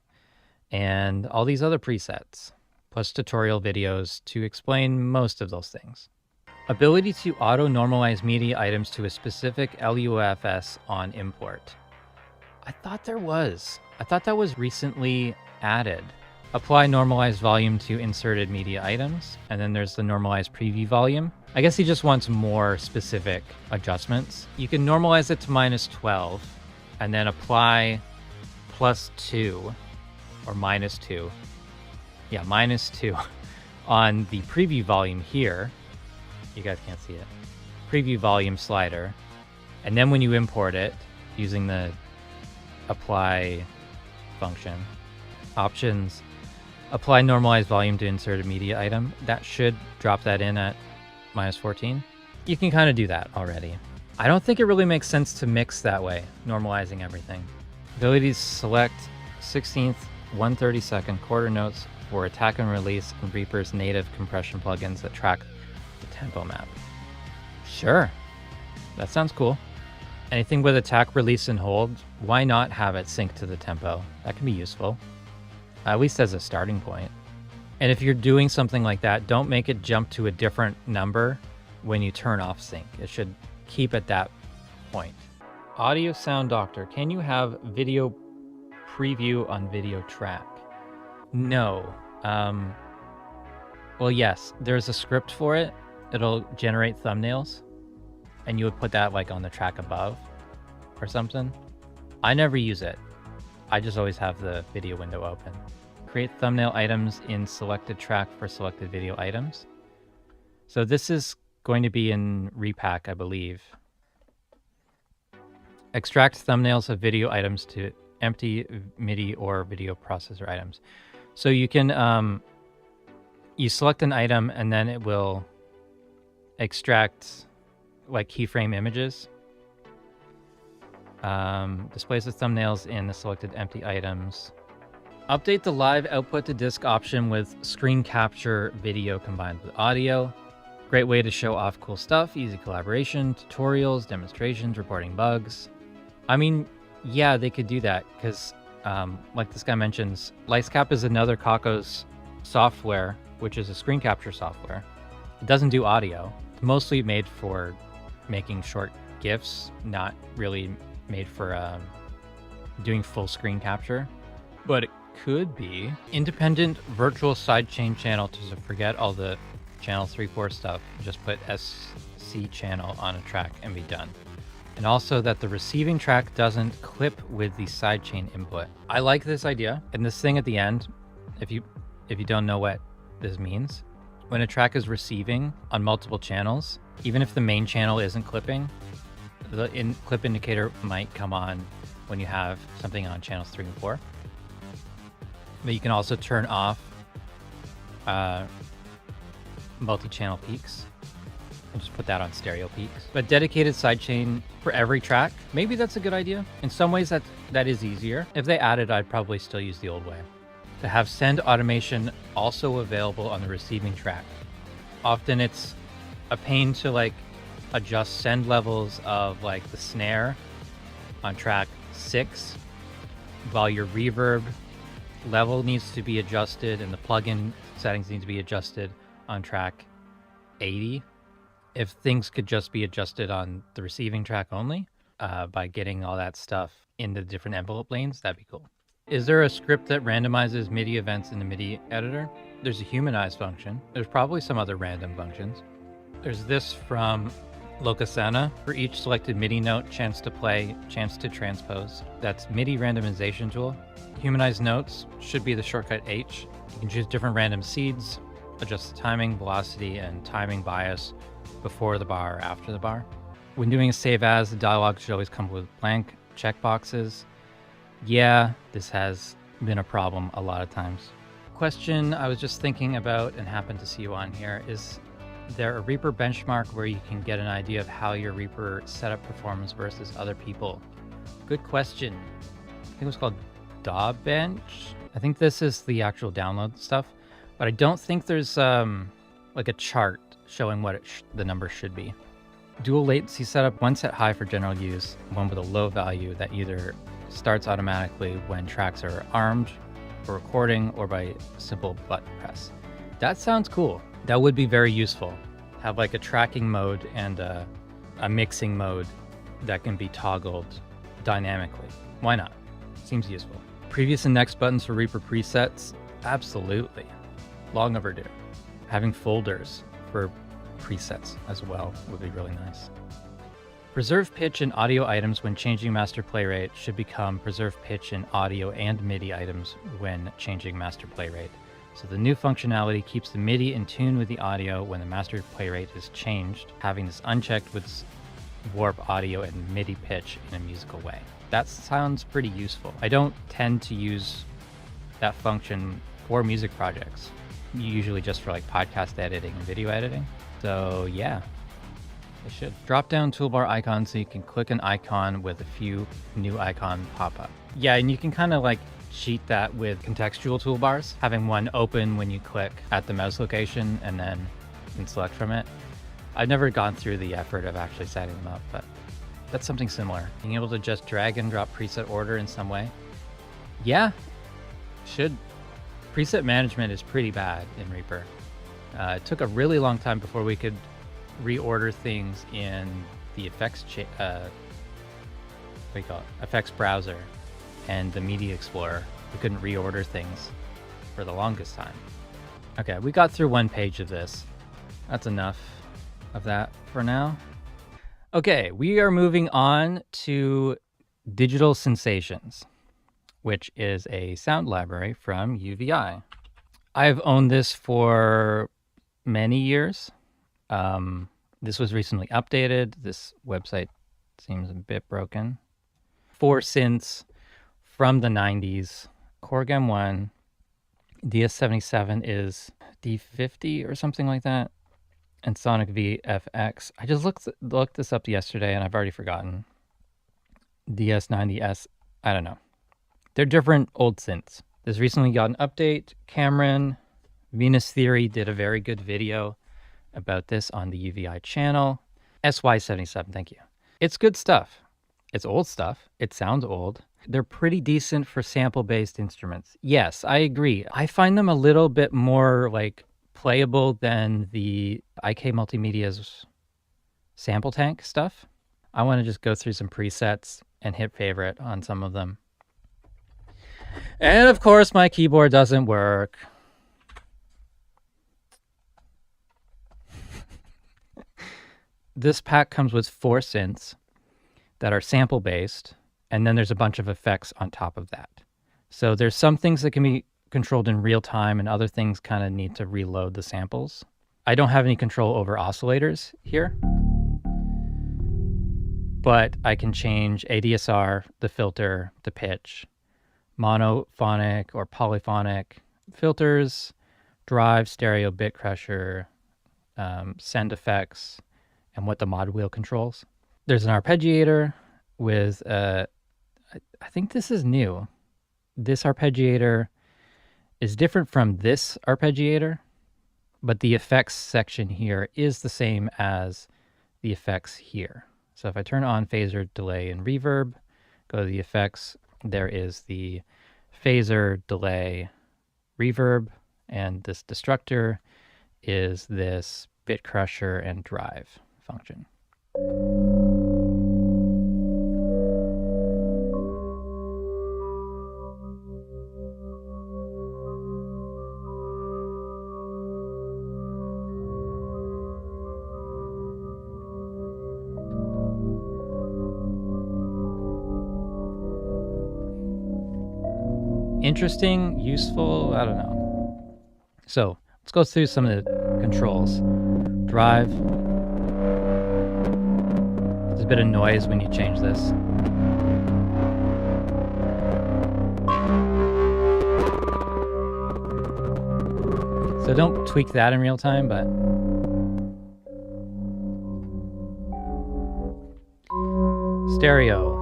And all these other presets, plus tutorial videos to explain most of those things. Ability to auto-normalize media items to a specific LUFS on import. I thought there was. I thought that was recently added. Apply normalized volume to inserted media items. And then there's the normalized preview volume. I guess he just wants more specific adjustments. You can normalize it to -12 and then apply +2 or -2. Yeah, -2 on the preview volume here. You guys can't see it. Preview volume slider. And then when you import it using the apply function, options, apply normalized volume to inserted media item. That should drop that in at -14. You can kind of do that already. I don't think it really makes sense to mix that way, normalizing everything. Ability to select 16th, 1/32 quarter notes for attack and release and Reaper's native compression plugins that track the tempo map. Sure, that sounds cool. Anything with attack, release, and hold, why not have it sync to the tempo? That can be useful, at least as a starting point. And if you're doing something like that, don't make it jump to a different number when you turn off sync. It should keep at that point. Audio Sound Doctor, can you have video preview on video track? No. Well, yes, there's a script for it. It'll generate thumbnails, and you would put that like on the track above or something. I never use it. I just always have the video window open. Create thumbnail items in selected track for selected video items. So this is going to be in repack, I believe. Extract thumbnails of video items to empty MIDI or video processor items. So you can, you select an item and then it will extract like keyframe images. Displays the thumbnails in the selected empty items. Update the live output to disk option with screen capture video combined with audio. Great way to show off cool stuff, easy collaboration, tutorials, demonstrations, reporting bugs. I mean, yeah, they could do that because like this guy mentions, Licecap is another Kako's software, which is a screen capture software. It doesn't do audio. It's mostly made for making short GIFs, not really made for doing full screen capture. But it could be independent virtual sidechain channel to forget all the channel 3/4 stuff. Just put SC channel on a track and be done. And also that the receiving track doesn't clip with the sidechain input. I like this idea. And this thing at the end, if you don't know what this means, when a track is receiving on multiple channels, even if the main channel isn't clipping, the clip indicator might come on when you have something on channels 3 and 4. But you can also turn off multi-channel peaks. I'll just put that on stereo peaks. But dedicated sidechain for every track, maybe that's a good idea. In some ways that is easier. If they added, I'd probably still use the old way. To have send automation also available on the receiving track. Often it's a pain to like adjust send levels of like the snare on track 6 while your reverb level needs to be adjusted and the plugin settings need to be adjusted on track 80. If things could just be adjusted on the receiving track only by getting all that stuff in the different envelope lanes, that'd be cool. Is there a script that randomizes MIDI events in the MIDI editor? There's a humanize function. There's probably some other random functions. There's this from Locasana. For each selected MIDI note, chance to play, chance to transpose. That's MIDI randomization tool. Humanize notes should be the shortcut H. You can choose different random seeds, adjust the timing, velocity, and timing bias before the bar or after the bar. When doing a save as, the dialog should always come with blank checkboxes. Yeah, this has been a problem a lot of times. Question I was just thinking about and happened to see you on here, is there a Reaper benchmark where you can get an idea of how your Reaper setup performs versus other people? Good question. I think it was called DAW Bench. I think this is the actual download stuff, but I don't think there's like a chart showing what the number should be. Dual latency setup, one set high for general use, one with a low value that either starts automatically when tracks are armed for recording or by simple button press. That sounds cool. That would be very useful. Have like a tracking mode and a mixing mode that can be toggled dynamically. Why not? Seems useful. Previous and next buttons for Reaper presets, absolutely. Long overdue. Having folders for presets as well would be really nice. Preserve pitch in audio items when changing master play rate should become preserve pitch in audio and MIDI items when changing master play rate. So the new functionality keeps the MIDI in tune with the audio when the master play rate is changed. Having this unchecked would warp audio and MIDI pitch in a musical way. That sounds pretty useful. I don't tend to use that function for music projects, usually just for like podcast editing and video editing. So yeah, it should. Drop down toolbar icon so you can click an icon with a few new icon pop up. Yeah, and you can kind of like cheat that with contextual toolbars, having one open when you click at the mouse location and then you can select from it. I've never gone through the effort of actually setting them up, but that's something similar. Being able to just drag and drop preset order in some way. Yeah, should. Preset management is pretty bad in Reaper. It took a really long time before we could reorder things in the effects effects browser and the Media Explorer. We couldn't reorder things for the longest time. Okay, we got through one page of this. That's enough of that for now. Okay, we are moving on to Digital Synsations, which is a sound library from UVI. I've owned this for many years. This was recently updated. This website seems a bit broken. 4 synths from the 90s. Korg M1. DS77 is D50 or something like that. And Sonic VFX. I just looked this up yesterday and I've already forgotten. DS90S, I don't know. They're different old synths. This recently got an update. Cameron, Venus Theory did a very good video about this on the UVI channel. SY77, thank you. It's good stuff. It's old stuff. It sounds old. They're pretty decent for sample-based instruments. Yes, I agree. I find them a little bit more like playable than the IK Multimedia's sample tank stuff. I want to just go through some presets and hit favorite on some of them. And of course, my keyboard doesn't work. This pack comes with 4 synths that are sample-based, and then there's a bunch of effects on top of that. So there's some things that can be controlled in real time, and other things kind of need to reload the samples. I don't have any control over oscillators here, but I can change ADSR, the filter, the pitch, monophonic or polyphonic filters, drive, stereo, bit crusher, send effects, and what the mod wheel controls. There's an arpeggiator with, I think this is new. This arpeggiator is different from this arpeggiator, but the effects section here is the same as the effects here. So if I turn on phaser, delay, and reverb, go to the effects, there is the phaser, delay, reverb, and this destructor is this bit crusher and drive function. Interesting, useful, I don't know. So let's go through some of the controls. Drive. There's a bit of noise when you change this. So don't tweak that in real time, but stereo.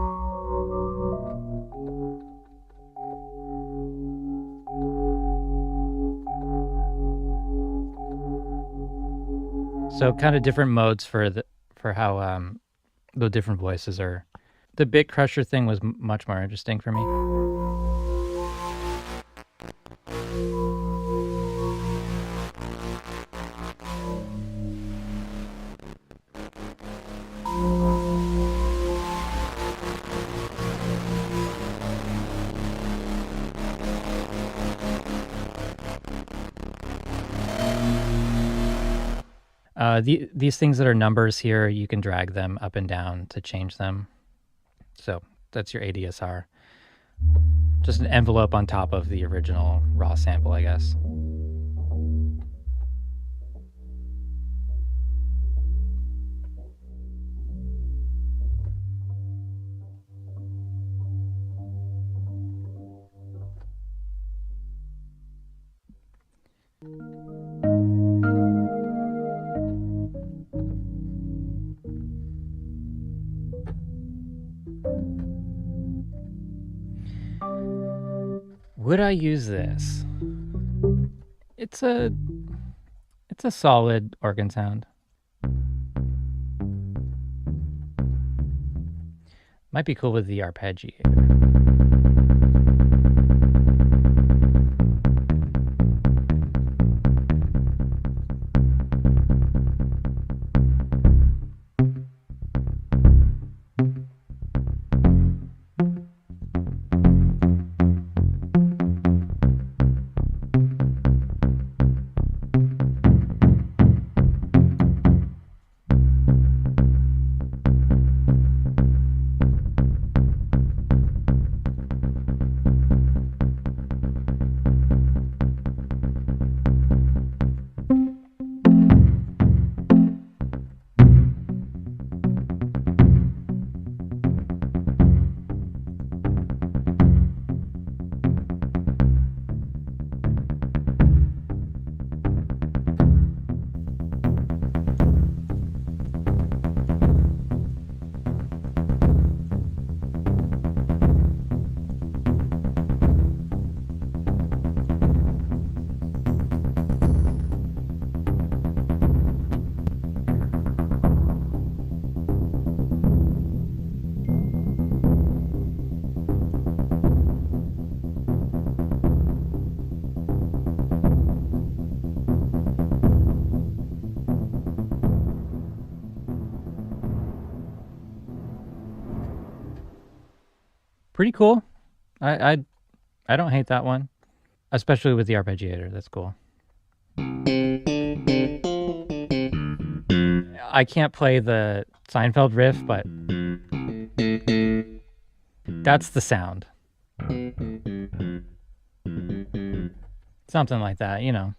So kind of different modes for how the different voices are. The bit crusher thing was much more interesting for me. These things that are numbers here, you can drag them up and down to change them. So that's your ADSR. Just an envelope on top of the original raw sample, I guess. Would I use this? It's a solid organ sound. Might be cool with the arpeggiator. Pretty cool. I don't hate that one, especially with the arpeggiator. That's cool. I can't play the Seinfeld riff, but that's the sound. Something like that, you know.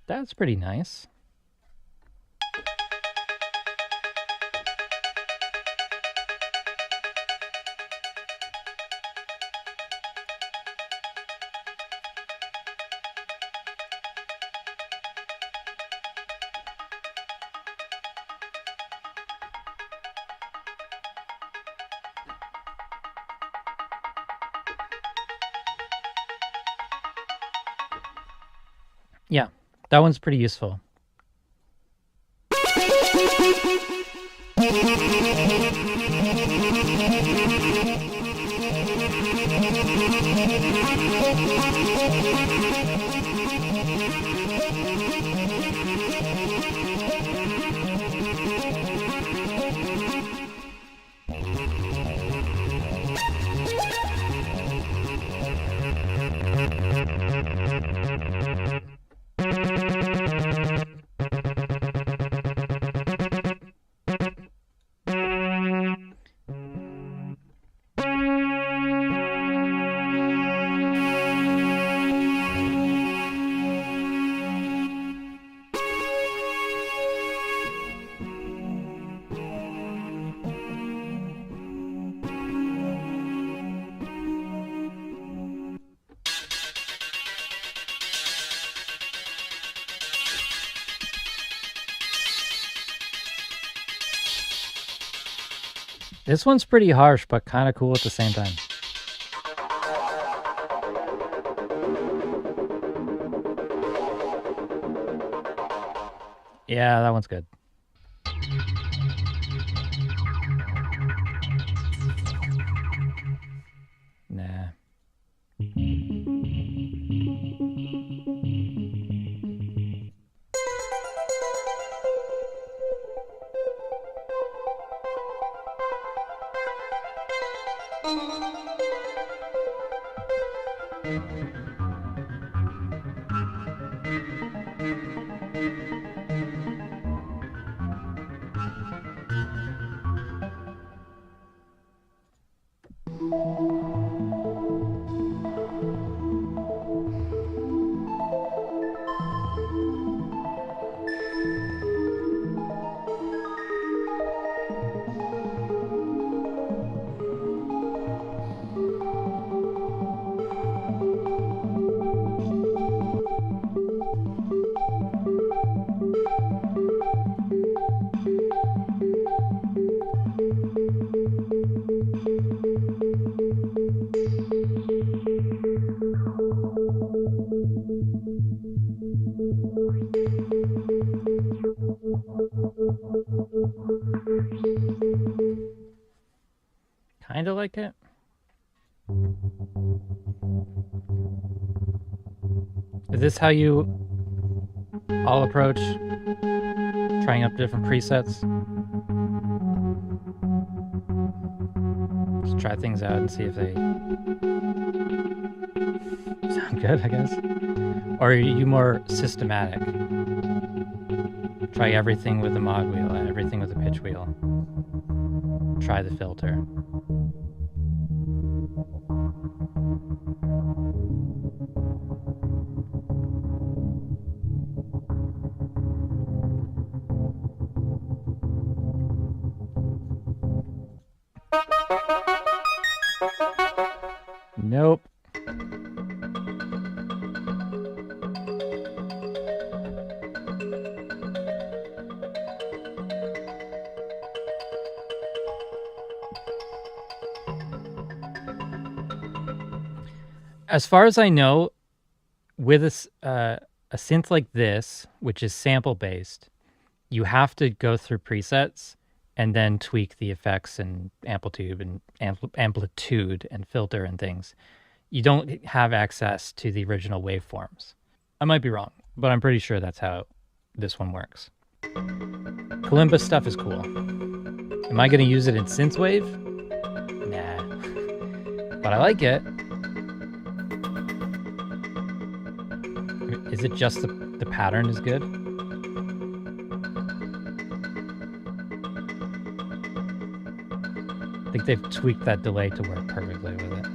That's pretty nice. Yeah, that one's pretty useful. This one's pretty harsh, but kind of cool at the same time. Yeah, that one's good. Nah. Kind of like it. Is this how you all approach trying out different presets? Just try things out and see if they sound good, I guess. Or are you more systematic? Try everything with the mod wheel, everything with the pitch wheel. Try the filter. Nope. As far as I know, with a synth like this, which is sample based, you have to go through presets and then tweak the effects and amplitude and filter and things. You don't have access to the original waveforms. I might be wrong, but I'm pretty sure that's how this one works. Kalimba stuff is cool. Am I going to use it in synthwave? Nah. But I like it. Is it just the pattern is good? think they've tweaked that delay to work perfectly with it.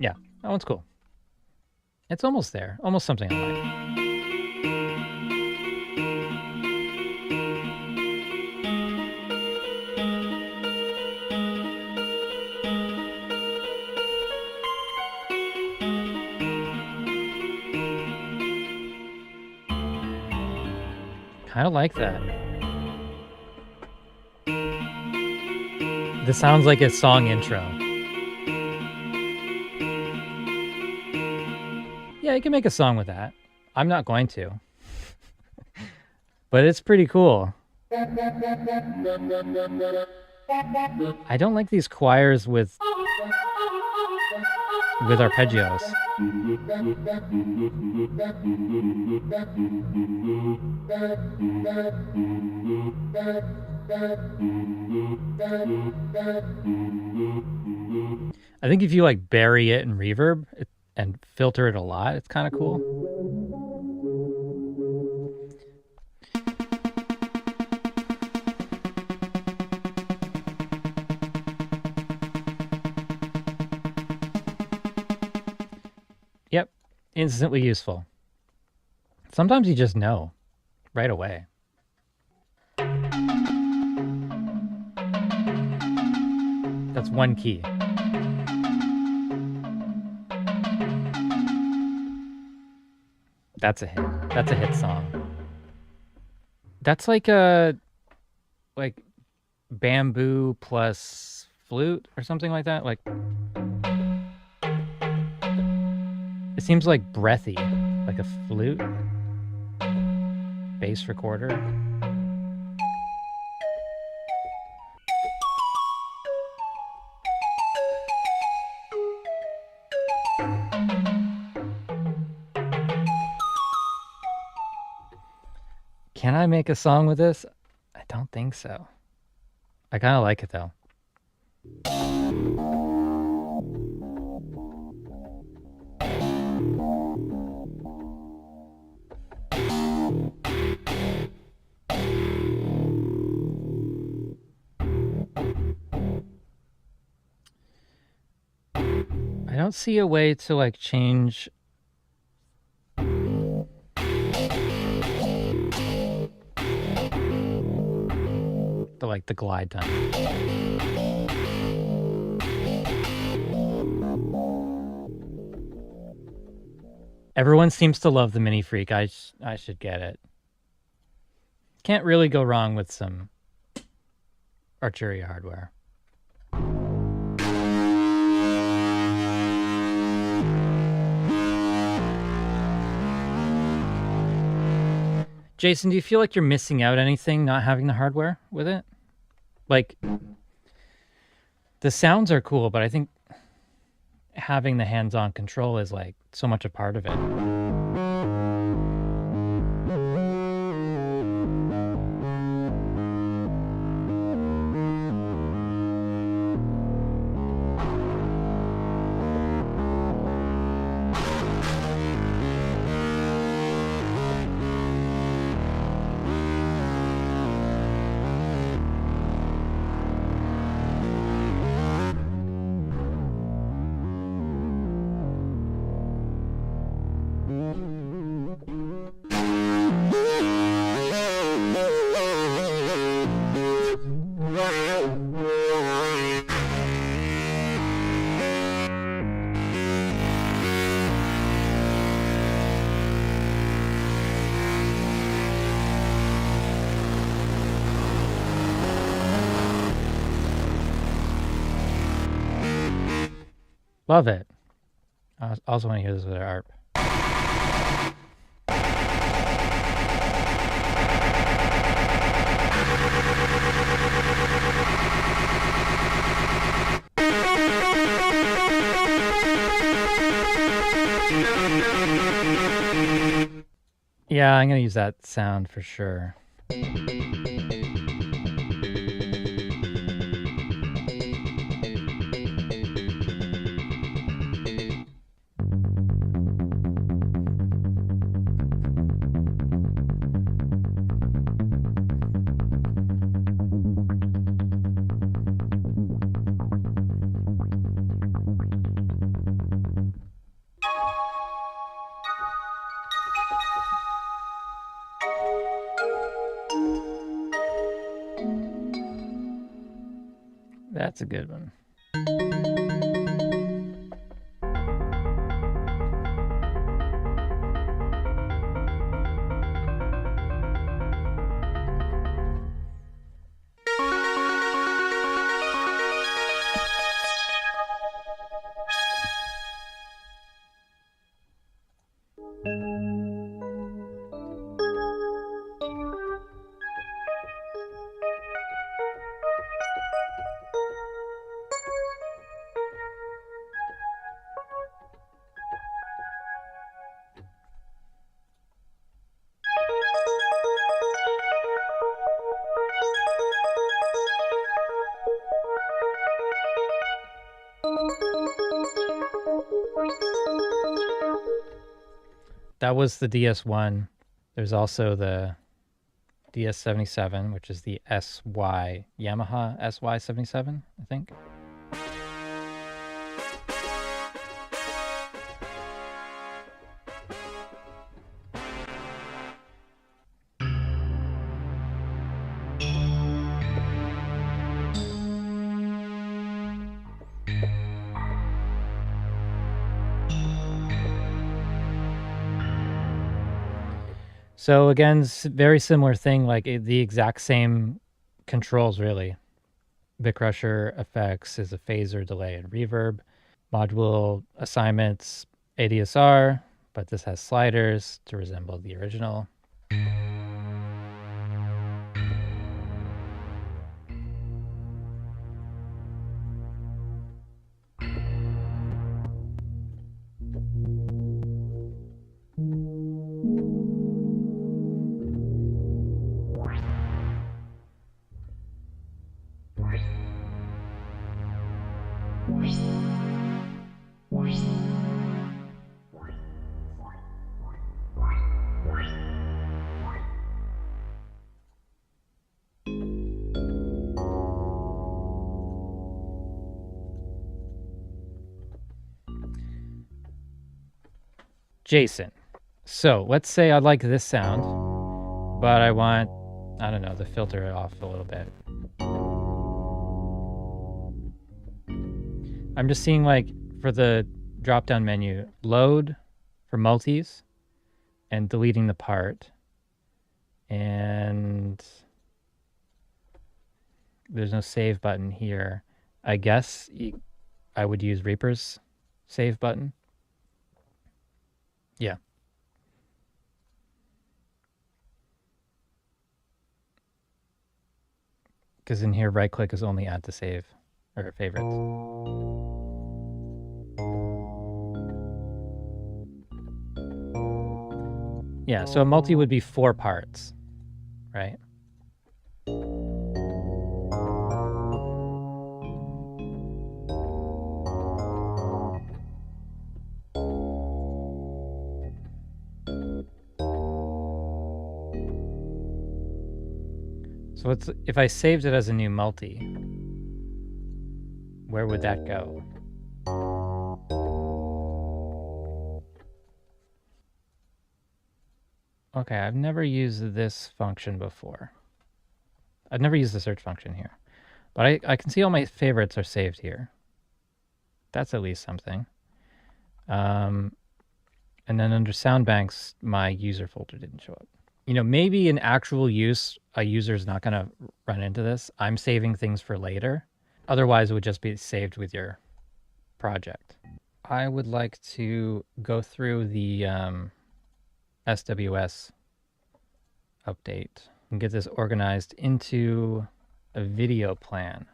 Yeah, that one's cool. It's almost there. Almost something I like. Kind of like that. This sounds like a song intro. Yeah, you can make a song with that. I'm not going to. But it's pretty cool. I don't like these choirs with arpeggios. I think if you like bury it in reverb and filter it a lot, it's kind of cool. Yep, instantly useful. Sometimes you just know right away. That's one key. That's a hit. That's a hit song. That's like a bamboo plus flute or something like that. Like it seems like breathy, like a flute, bass recorder. Can I make a song with this? I don't think so. I kind of like it though. I don't see a way to like change the glide time. Everyone seems to love the Mini Freak. I should get it. Can't really go wrong with some Arturia hardware. Jason, do you feel like you're missing out anything not having the hardware with it? Like, the sounds are cool, but I think having the hands-on control is like so much a part of it. Love it. I also want to hear this with ARP. Yeah, I'm going to use that sound for sure. That's a good one. That was the DS1. There's also the DS77, which is the SY, Yamaha SY77, I think. So again, very similar thing, like the exact same controls really. Bit crusher effects is a phaser, delay, and reverb. Module assignments, ADSR, but this has sliders to resemble the original. Jason, so let's say I like this sound, but I want, I don't know, to filter it off a little bit. I'm just seeing, like, for the drop-down menu, load for multis and deleting the part. And there's no save button here. I guess I would use Reaper's save button. Yeah. Because in here, right-click is only add to save, or favorites. Yeah, so a multi would be 4 parts, right? So if I saved it as a new multi, where would that go? Okay, I've never used this function before. I've never used the search function here. But I can see all my favorites are saved here. That's at least something. And then under sound banks, my user folder didn't show up. You know, maybe in actual use, a user is not going to run into this. I'm saving things for later. Otherwise, it would just be saved with your project. I would like to go through the SWS update and get this organized into a video plan.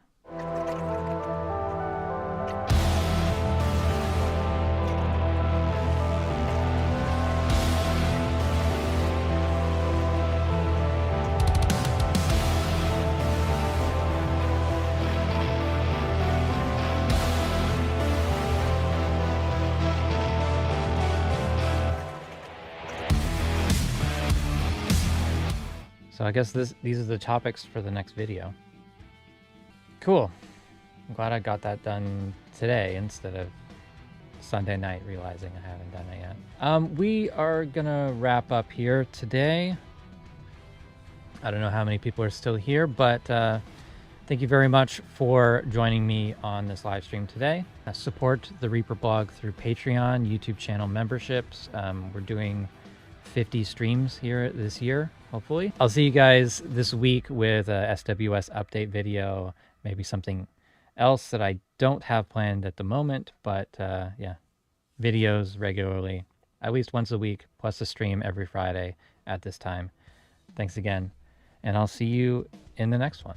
So I guess these are the topics for the next video. Cool. I'm glad I got that done today instead of Sunday night, realizing I haven't done it yet. We are gonna wrap up here today. I don't know how many people are still here, but thank you very much for joining me on this live stream today. Support the Reaper blog through Patreon, YouTube channel memberships. We're doing 50 streams here this year, hopefully. I'll see you guys this week with a SWS update video, maybe something else that I don't have planned at the moment, but yeah, videos regularly, at least once a week, plus a stream every Friday at this time. Thanks again, and I'll see you in the next one.